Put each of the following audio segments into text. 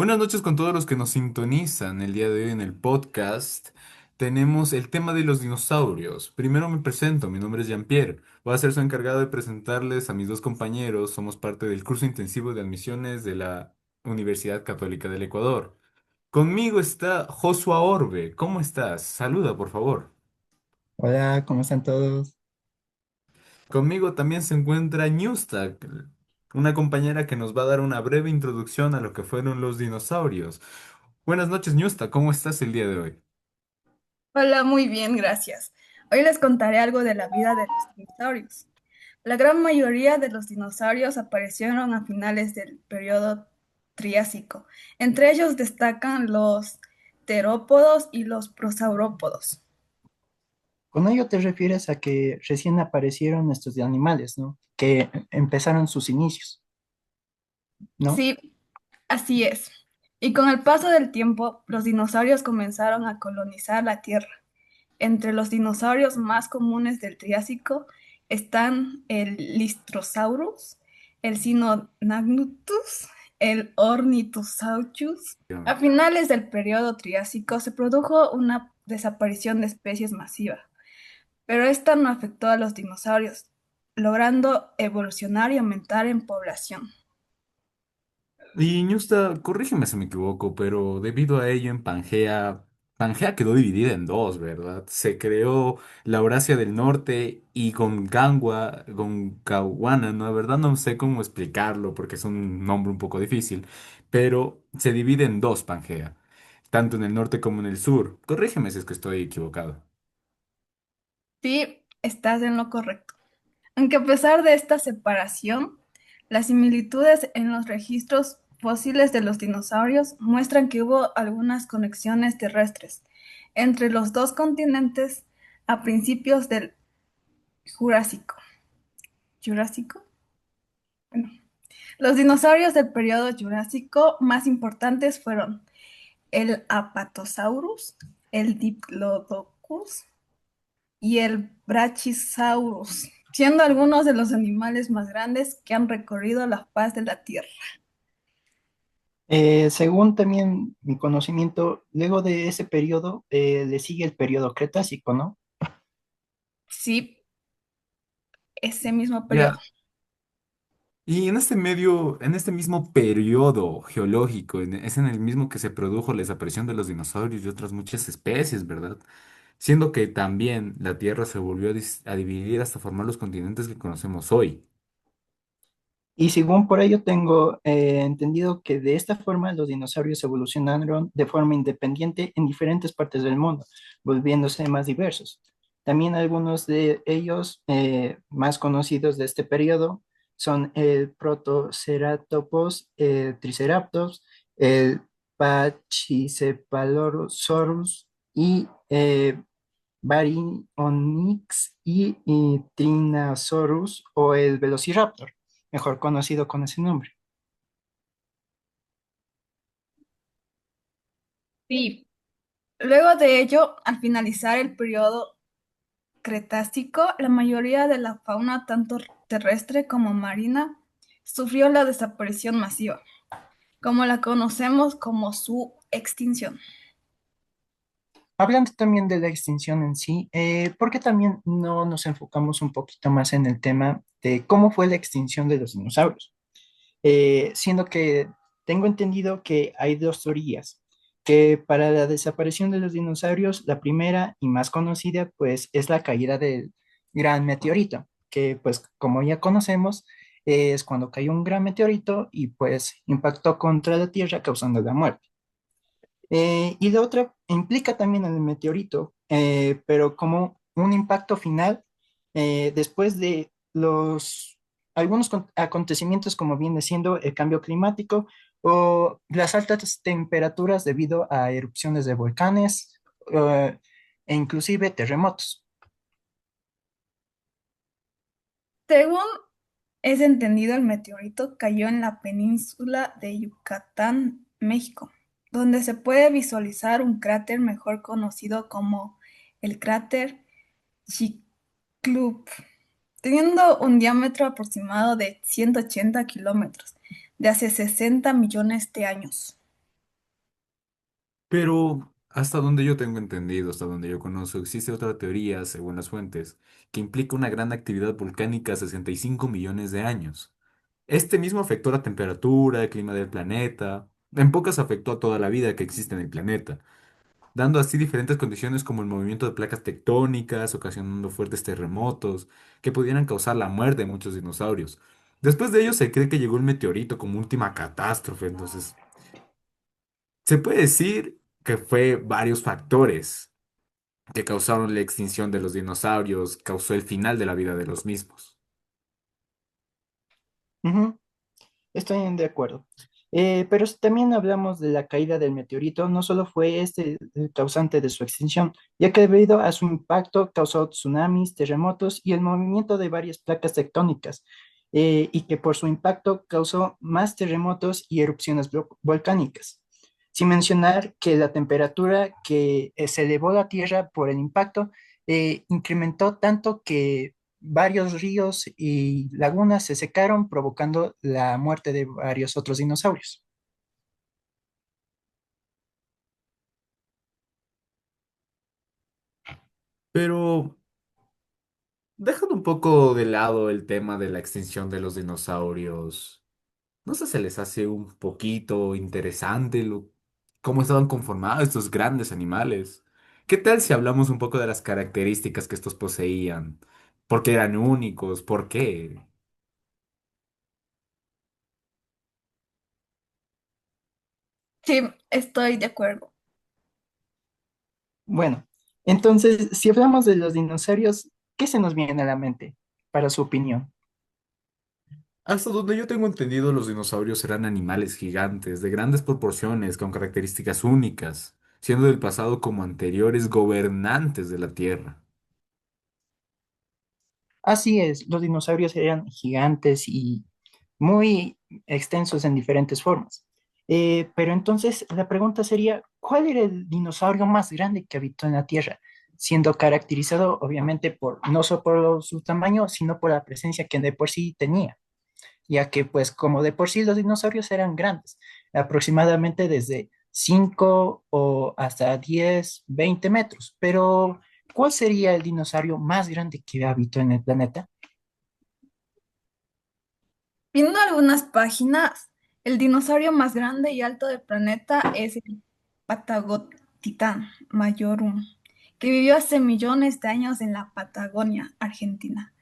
Buenas noches con todos los que nos sintonizan el día de hoy en el podcast. Tenemos el tema de los dinosaurios. Primero me presento, mi nombre es Jean-Pierre. Voy a ser su encargado de presentarles a mis dos compañeros. Somos parte del curso intensivo de admisiones de la Universidad Católica del Ecuador. Conmigo está Joshua Orbe. ¿Cómo estás? Saluda, por favor. Hola, ¿cómo están todos? Conmigo también se encuentra Newsta, una compañera que nos va a dar una breve introducción a lo que fueron los dinosaurios. Buenas noches, Newsta. ¿Cómo estás el día de hoy? Hola, muy bien, gracias. Hoy les contaré algo de la vida de los dinosaurios. La gran mayoría de los dinosaurios aparecieron a finales del periodo Triásico. Entre ellos destacan los terópodos y los prosaurópodos. Con ello te refieres a que recién aparecieron estos de animales, ¿no? Que empezaron sus inicios, ¿no? Sí, así es. Y con el paso del tiempo, los dinosaurios comenzaron a colonizar la Tierra. Entre los dinosaurios más comunes del Triásico están el Listrosaurus, el Sinognathus, el Ornithosaurus. A finales del periodo Triásico se produjo una desaparición de especies masiva, pero esta no afectó a los dinosaurios, logrando evolucionar y aumentar en población. Y Ñusta, corrígeme si me equivoco, pero debido a ello en Pangea quedó dividida en dos, ¿verdad? Se creó la Eurasia del Norte y Gondwana, ¿no? La verdad no sé cómo explicarlo porque es un nombre un poco difícil, pero se divide en dos Pangea, tanto en el norte como en el sur. Corrígeme si es que estoy equivocado. Sí, estás en lo correcto. Aunque a pesar de esta separación, las similitudes en los registros fósiles de los dinosaurios muestran que hubo algunas conexiones terrestres entre los dos continentes a principios del Jurásico. ¿Jurásico? Bueno, los dinosaurios del periodo Jurásico más importantes fueron el Apatosaurus, el Diplodocus y el Brachiosaurus, siendo algunos de los animales más grandes que han recorrido la faz de la Tierra. Según también mi conocimiento, luego de ese periodo le sigue el periodo Cretácico, ¿no? Sí, ese mismo periodo. Ya. Y en este medio, en este mismo periodo geológico, es en el mismo que se produjo la desaparición de los dinosaurios y otras muchas especies, ¿verdad? Siendo que también la Tierra se volvió a dividir hasta formar los continentes que conocemos hoy. Y según por ello tengo entendido que de esta forma los dinosaurios evolucionaron de forma independiente en diferentes partes del mundo, volviéndose más diversos. También algunos de ellos más conocidos de este periodo son el Protoceratopos, el Triceratops, el Pachycephalosaurus y Baryonyx y Tyrannosaurus o el Velociraptor, mejor conocido con ese nombre. Sí, luego de ello, al finalizar el periodo Cretácico, la mayoría de la fauna, tanto terrestre como marina, sufrió la desaparición masiva, como la conocemos como su extinción. Hablando también de la extinción en sí, ¿por qué también no nos enfocamos un poquito más en el tema de cómo fue la extinción de los dinosaurios? Siendo que tengo entendido que hay dos teorías, que para la desaparición de los dinosaurios, la primera y más conocida, pues es la caída del gran meteorito, que pues como ya conocemos, es cuando cayó un gran meteorito y pues impactó contra la Tierra causando la muerte. Y la otra implica también el meteorito, pero como un impacto final después de los algunos acontecimientos como viene siendo el cambio climático o las altas temperaturas debido a erupciones de volcanes e inclusive terremotos. Según es entendido, el meteorito cayó en la península de Yucatán, México, donde se puede visualizar un cráter mejor conocido como el cráter Chicxulub, teniendo un diámetro aproximado de 180 kilómetros, de hace 60 millones de años. Pero hasta donde yo tengo entendido, hasta donde yo conozco, existe otra teoría, según las fuentes, que implica una gran actividad volcánica a 65 millones de años. Este mismo afectó la temperatura, el clima del planeta. En pocas afectó a toda la vida que existe en el planeta, dando así diferentes condiciones como el movimiento de placas tectónicas, ocasionando fuertes terremotos que pudieran causar la muerte de muchos dinosaurios. Después de ello se cree que llegó el meteorito como última catástrofe, entonces se puede decir que fue varios factores que causaron la extinción de los dinosaurios, causó el final de la vida de los mismos. Ujú, estoy de acuerdo. Pero si también hablamos de la caída del meteorito, no solo fue este el causante de su extinción, ya que debido a su impacto causó tsunamis, terremotos y el movimiento de varias placas tectónicas, y que por su impacto causó más terremotos y erupciones volcánicas. Sin mencionar que la temperatura que se elevó a la Tierra por el impacto incrementó tanto que varios ríos y lagunas se secaron, provocando la muerte de varios otros dinosaurios. Pero dejando un poco de lado el tema de la extinción de los dinosaurios, ¿no sé, se les hace un poquito interesante cómo estaban conformados estos grandes animales? ¿Qué tal si hablamos un poco de las características que estos poseían? ¿Por qué eran únicos? ¿Por qué? Sí, estoy de acuerdo. Bueno, entonces, si hablamos de los dinosaurios, ¿qué se nos viene a la mente para su opinión? Hasta donde yo tengo entendido, los dinosaurios eran animales gigantes, de grandes proporciones, con características únicas, siendo del pasado como anteriores gobernantes de la Tierra. Así es, los dinosaurios eran gigantes y muy extensos en diferentes formas. Pero entonces la pregunta sería, ¿cuál era el dinosaurio más grande que habitó en la Tierra? Siendo caracterizado obviamente por, no solo por su tamaño, sino por la presencia que de por sí tenía, ya que pues como de por sí los dinosaurios eran grandes, aproximadamente desde 5 o hasta 10, 20 metros. Pero, ¿cuál sería el dinosaurio más grande que habitó en el planeta? Viendo algunas páginas, el dinosaurio más grande y alto del planeta es el Patagotitán majorum, que vivió hace millones de años en la Patagonia, Argentina,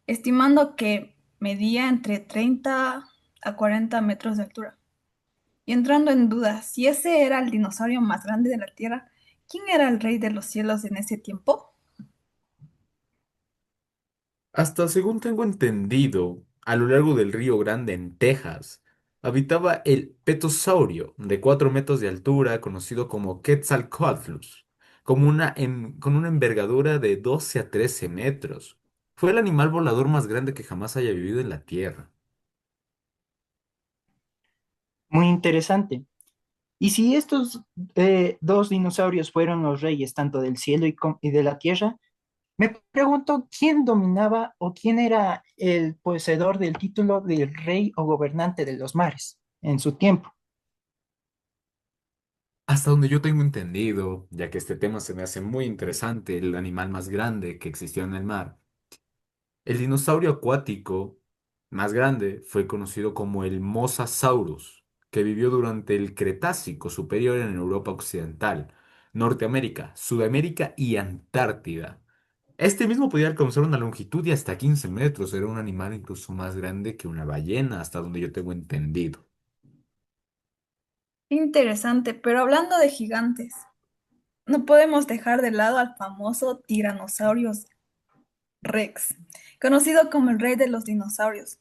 estimando que medía entre 30 a 40 metros de altura. Y entrando en duda, si ese era el dinosaurio más grande de la Tierra, ¿quién era el rey de los cielos en ese tiempo? Hasta según tengo entendido, a lo largo del Río Grande en Texas, habitaba el petosaurio de 4 metros de altura, conocido como Quetzalcoatlus, con una envergadura de 12 a 13 metros. Fue el animal volador más grande que jamás haya vivido en la Tierra. Muy interesante. Y si estos dos dinosaurios fueron los reyes tanto del cielo y de la tierra, me pregunto quién dominaba o quién era el poseedor del título de rey o gobernante de los mares en su tiempo. Hasta donde yo tengo entendido, ya que este tema se me hace muy interesante, el animal más grande que existió en el mar. El dinosaurio acuático más grande fue conocido como el Mosasaurus, que vivió durante el Cretácico superior en Europa Occidental, Norteamérica, Sudamérica y Antártida. Este mismo podía alcanzar una longitud de hasta 15 metros, era un animal incluso más grande que una ballena, hasta donde yo tengo entendido. Interesante, pero hablando de gigantes, no podemos dejar de lado al famoso Tyrannosaurus Rex, conocido como el rey de los dinosaurios.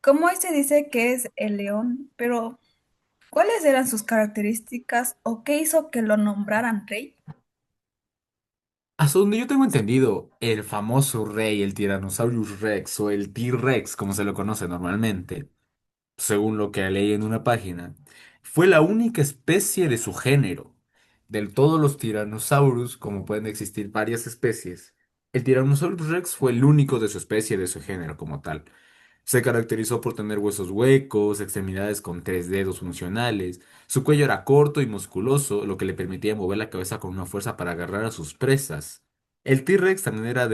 Como hoy se dice que es el león, pero ¿cuáles eran sus características o qué hizo que lo nombraran rey? Hasta donde yo tengo entendido, el famoso rey, el Tyrannosaurus Rex o el T-Rex, como se lo conoce normalmente, según lo que leí en una página, fue la única especie de su género. De todos los tiranosaurus, como pueden existir varias especies, el Tyrannosaurus Rex fue el único de su especie, de su género como tal. Se caracterizó por tener huesos huecos, extremidades con tres dedos funcionales, su cuello era corto y musculoso, lo que le permitía mover la cabeza con una fuerza para agarrar a sus presas. El T-Rex también era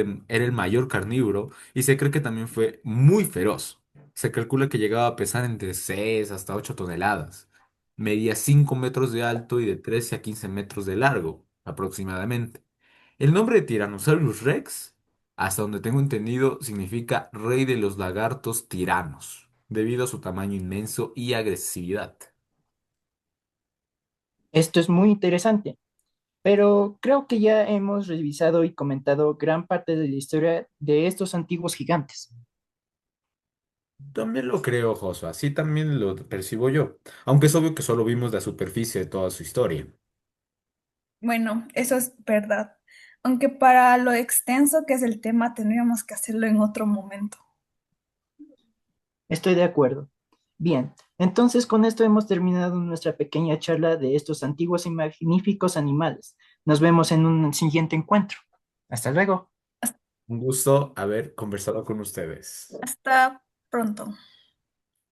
el mayor carnívoro y se cree que también fue muy feroz. Se calcula que llegaba a pesar entre 6 hasta 8 toneladas. Medía 5 metros de alto y de 13 a 15 metros de largo, aproximadamente. El nombre de Tyrannosaurus Rex, hasta donde tengo entendido, significa rey de los lagartos tiranos, debido a su tamaño inmenso y agresividad. Esto es muy interesante, pero creo que ya hemos revisado y comentado gran parte de la historia de estos antiguos gigantes. También lo creo, Joshua, así también lo percibo yo, aunque es obvio que solo vimos la superficie de toda su historia. Bueno, eso es verdad. Aunque para lo extenso que es el tema, tendríamos que hacerlo en otro momento. Estoy de acuerdo. Bien, entonces con esto hemos terminado nuestra pequeña charla de estos antiguos y magníficos animales. Nos vemos en un siguiente encuentro. Hasta luego. Un gusto haber conversado con ustedes. Hasta pronto.